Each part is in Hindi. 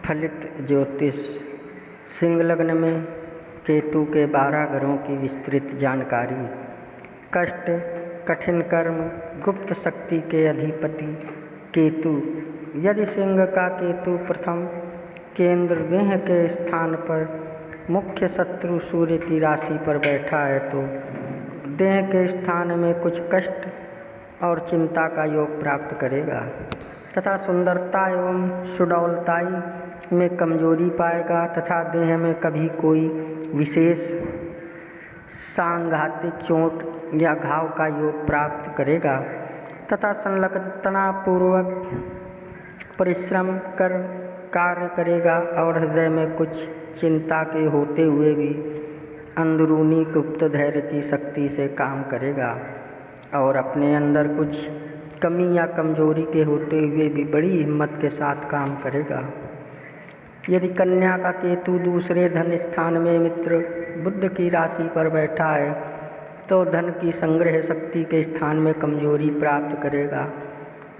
फलित ज्योतिष सिंह लग्न में केतु के 12 ग्रहों की विस्तृत जानकारी। कष्ट, कठिन कर्म, गुप्त शक्ति के अधिपति केतु। यदि सिंह का केतु प्रथम केंद्र देह के स्थान पर मुख्य शत्रु सूर्य की राशि पर बैठा है तो देह के स्थान में कुछ कष्ट और चिंता का योग प्राप्त करेगा तथा सुंदरता एवं सुडौलताई में कमजोरी पाएगा तथा देह में कभी कोई विशेष सांघातिक चोट या घाव का योग प्राप्त करेगा तथा संलग्नतापूर्वक परिश्रम कर कार्य करेगा और हृदय में कुछ चिंता के होते हुए भी अंदरूनी गुप्त धैर्य की शक्ति से काम करेगा और अपने अंदर कुछ कमी या कमजोरी के होते हुए भी बड़ी हिम्मत के साथ काम करेगा। यदि कन्या का केतु दूसरे धन स्थान में मित्र बुध की राशि पर बैठा है तो धन की संग्रह शक्ति के स्थान में कमजोरी प्राप्त करेगा।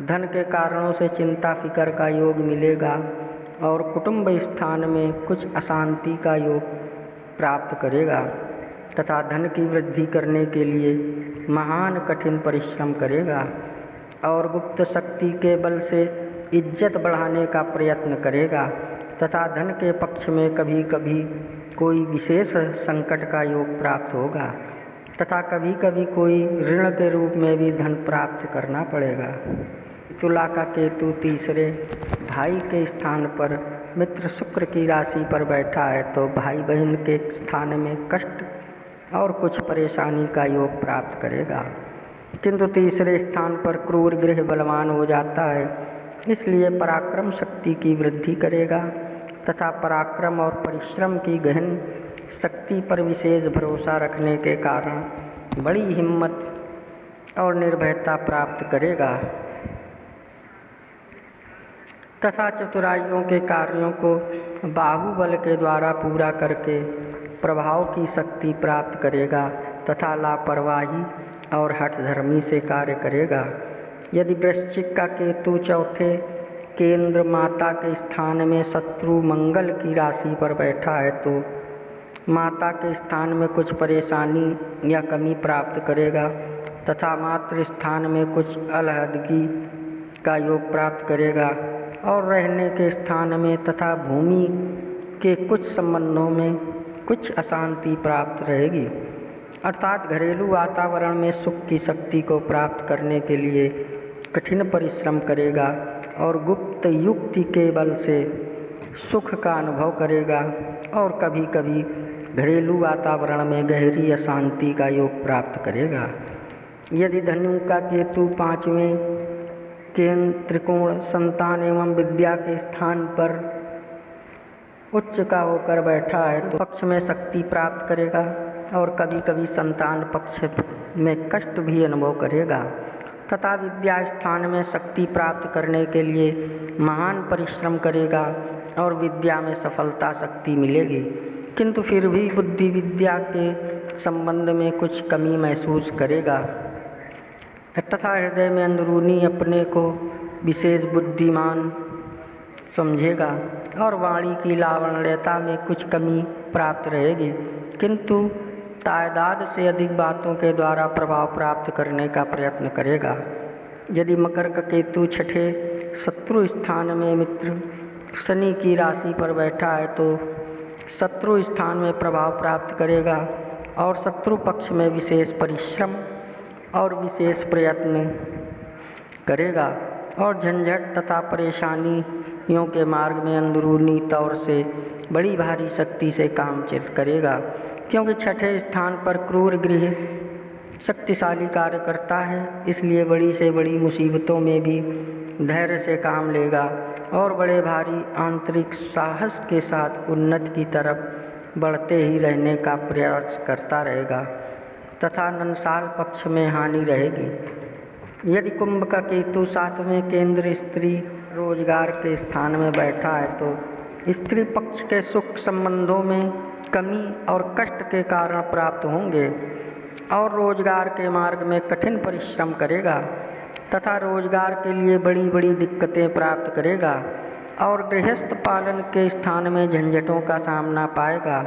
धन के कारणों से चिंता फिकर का योग मिलेगा और कुटुंब स्थान में कुछ अशांति का योग प्राप्त करेगा तथा धन की वृद्धि करने के लिए महान कठिन परिश्रम करेगा और गुप्त शक्ति के बल से इज्जत बढ़ाने का प्रयत्न करेगा तथा धन के पक्ष में कभी कभी कोई विशेष संकट का योग प्राप्त होगा तथा कभी कभी कोई ऋण के रूप में भी धन प्राप्त करना पड़ेगा। तुला का केतु तीसरे भाई के स्थान पर मित्र शुक्र की राशि पर बैठा है तो भाई बहन के स्थान में कष्ट और कुछ परेशानी का योग प्राप्त करेगा, किंतु तीसरे स्थान पर क्रूर गृह बलवान हो जाता है, इसलिए पराक्रम शक्ति की वृद्धि करेगा तथा पराक्रम और परिश्रम की गहन शक्ति पर विशेष भरोसा रखने के कारण बड़ी हिम्मत और निर्भयता प्राप्त करेगा तथा चतुराइयों के कार्यों को बाहुबल के द्वारा पूरा करके प्रभाव की शक्ति प्राप्त करेगा तथा लापरवाही और हठधर्मी से कार्य करेगा। यदि वृश्चिक का केतु चौथे केंद्र माता के स्थान में शत्रु मंगल की राशि पर बैठा है तो माता के स्थान में कुछ परेशानी या कमी प्राप्त करेगा तथा मातृ स्थान में कुछ अलहदगी का योग प्राप्त करेगा और रहने के स्थान में तथा भूमि के कुछ संबंधों में कुछ अशांति प्राप्त रहेगी, अर्थात घरेलू वातावरण में सुख की शक्ति को प्राप्त करने के लिए कठिन परिश्रम करेगा और गुप्त युक्ति के बल से सुख का अनुभव करेगा और कभी कभी घरेलू वातावरण में गहरी अशांति का योग प्राप्त करेगा। यदि धनु का केतु पांचवें केंद्र त्रिकोण संतान एवं विद्या के स्थान पर उच्च का होकर बैठा है तो पक्ष में शक्ति प्राप्त करेगा और कभी कभी संतान पक्ष में कष्ट भी अनुभव करेगा तथा विद्या स्थान में शक्ति प्राप्त करने के लिए महान परिश्रम करेगा और विद्या में सफलता शक्ति मिलेगी, किंतु फिर भी बुद्धि विद्या के संबंध में कुछ कमी महसूस करेगा तथा हृदय में अंदरूनी अपने को विशेष बुद्धिमान समझेगा और वाणी की लावण्यता में कुछ कमी प्राप्त रहेगी, किंतु तादाद से अधिक बातों के द्वारा प्रभाव प्राप्त करने का प्रयत्न करेगा। यदि मकर का केतु छठे शत्रु स्थान में मित्र शनि की राशि पर बैठा है तो शत्रु स्थान में प्रभाव प्राप्त करेगा और शत्रु पक्ष में विशेष परिश्रम और विशेष प्रयत्न करेगा और झंझट तथा परेशानियों के मार्ग में अंदरूनी तौर से बड़ी भारी शक्ति से काम करेगा, क्योंकि छठे स्थान पर क्रूर गृह शक्तिशाली कार्य करता है, इसलिए बड़ी से बड़ी मुसीबतों में भी धैर्य से काम लेगा और बड़े भारी आंतरिक साहस के साथ उन्नति की तरफ बढ़ते ही रहने का प्रयास करता रहेगा तथा नंसाल पक्ष में हानि रहेगी। यदि कुंभ का केतु सातवें केंद्र स्त्री रोजगार के स्थान में बैठा है तो स्त्री पक्ष के सुख संबंधों में कमी और कष्ट के कारण प्राप्त होंगे और रोजगार के मार्ग में कठिन परिश्रम करेगा तथा रोजगार के लिए बड़ी बड़ी दिक्कतें प्राप्त करेगा और गृहस्थ पालन के स्थान में झंझटों का सामना पाएगा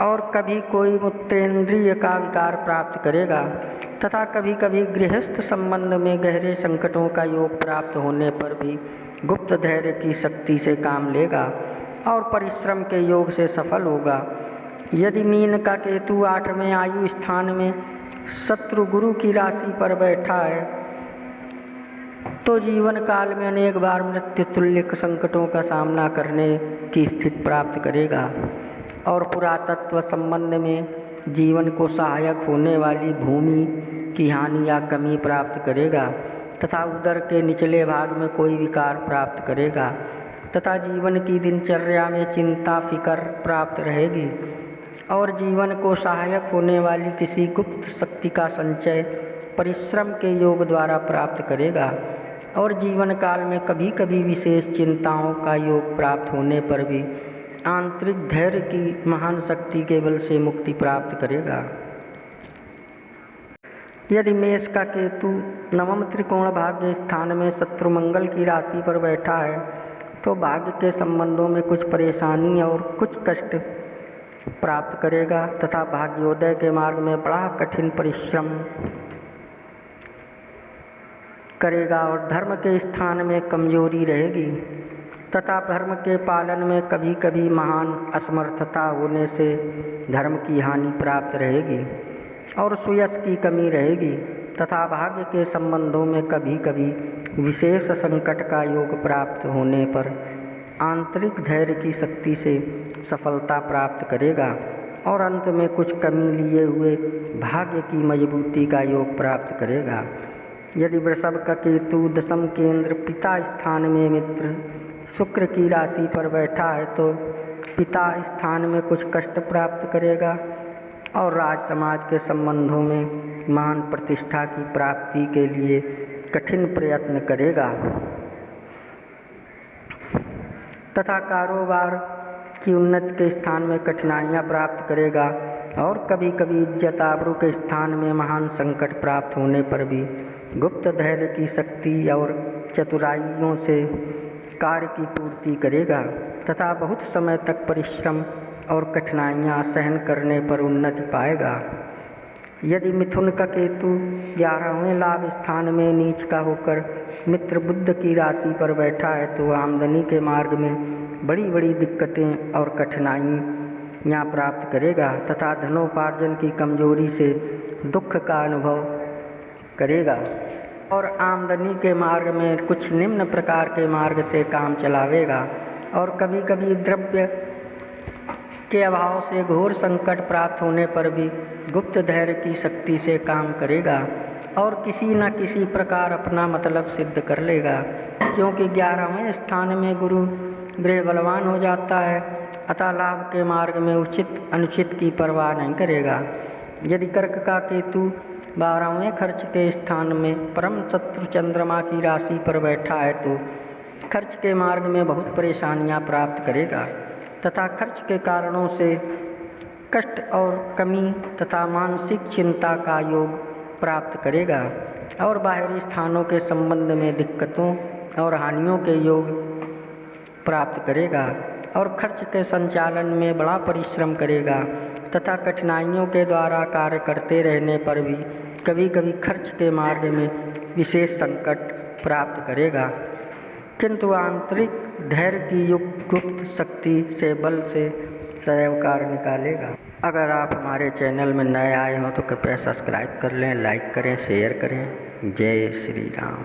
और कभी कोई मूत्रेंद्रिय का विकार प्राप्त करेगा तथा कभी कभी गृहस्थ संबंध में गहरे संकटों का योग प्राप्त होने पर भी गुप्त धैर्य की शक्ति से काम लेगा और परिश्रम के योग से सफल होगा। यदि मीन का केतु 8वें आयु स्थान में शत्रु गुरु की राशि पर बैठा है तो जीवन काल में अनेक बार मृत्यु तुल्य संकटों का सामना करने की स्थिति प्राप्त करेगा और पुरातत्व संबंध में जीवन को सहायक होने वाली भूमि की हानि या कमी प्राप्त करेगा तथा उदर के निचले भाग में कोई विकार प्राप्त करेगा तथा जीवन की दिनचर्या में चिंता फिकर प्राप्त रहेगी और जीवन को सहायक होने वाली किसी गुप्त शक्ति का संचय परिश्रम के योग द्वारा प्राप्त करेगा और जीवन काल में कभी कभी विशेष चिंताओं का योग प्राप्त होने पर भी आंतरिक धैर्य की महान शक्ति के बल से मुक्ति प्राप्त करेगा। यदि मेष का केतु 9वें त्रिकोण भाग्य स्थान में शत्रु मंगल की राशि पर बैठा है तो भाग्य के संबंधों में कुछ परेशानी और कुछ कष्ट प्राप्त करेगा तथा भाग्योदय के मार्ग में बड़ा कठिन परिश्रम करेगा और धर्म के स्थान में कमजोरी रहेगी तथा धर्म के पालन में कभी कभी महान असमर्थता होने से धर्म की हानि प्राप्त रहेगी और सुयश की कमी रहेगी तथा भाग्य के संबंधों में कभी कभी विशेष संकट का योग प्राप्त होने पर आंतरिक धैर्य की शक्ति से सफलता प्राप्त करेगा और अंत में कुछ कमी लिए हुए भाग्य की मजबूती का योग प्राप्त करेगा। यदि वृषभ का केतु 10वें केंद्र पिता स्थान में मित्र शुक्र की राशि पर बैठा है तो पिता स्थान में कुछ कष्ट प्राप्त करेगा और राज समाज के संबंधों में महान प्रतिष्ठा की प्राप्ति के लिए कठिन प्रयत्न करेगा तथा कारोबार की उन्नति के स्थान में कठिनाइयाँ प्राप्त करेगा और कभी कभी इज्जत आबरू के स्थान में महान संकट प्राप्त होने पर भी गुप्त धैर्य की शक्ति और चतुराइयों से कार्य की पूर्ति करेगा तथा बहुत समय तक परिश्रम और कठिनाइयाँ सहन करने पर उन्नति पाएगा। यदि मिथुन का केतु 11वें लाभ स्थान में नीच का होकर मित्र बुध की राशि पर बैठा है तो आमदनी के मार्ग में बड़ी बड़ी दिक्कतें और कठिनाइयाँ प्राप्त करेगा तथा धनोपार्जन की कमजोरी से दुख का अनुभव करेगा और आमदनी के मार्ग में कुछ निम्न प्रकार के मार्ग से काम चलावेगा और कभी कभी द्रव्य के अभाव से घोर संकट प्राप्त होने पर भी गुप्त धैर्य की शक्ति से काम करेगा और किसी न किसी प्रकार अपना मतलब सिद्ध कर लेगा क्योंकि 11वें स्थान में गुरु ग्रह बलवान हो जाता है अतः लाभ के मार्ग में उचित अनुचित की परवाह नहीं करेगा। यदि कर्क का केतु 12वें खर्च के स्थान में परम शत्रु चंद्रमा की राशि पर बैठा है तो खर्च के मार्ग में बहुत परेशानियां प्राप्त करेगा तथा खर्च के कारणों से कष्ट और कमी तथा मानसिक चिंता का योग प्राप्त करेगा और बाहरी स्थानों के संबंध में दिक्कतों और हानियों के योग प्राप्त करेगा और खर्च के संचालन में बड़ा परिश्रम करेगा तथा कठिनाइयों के द्वारा कार्य करते रहने पर भी कभी कभी खर्च के मार्ग में विशेष संकट प्राप्त करेगा किंतु आंतरिक धैर्य की गुप्त शक्ति से बल से सदैव कार्य निकालेगा। अगर आप हमारे चैनल में नए आए हों तो कृपया सब्सक्राइब कर लें, लाइक करें, शेयर करें। जय श्री राम।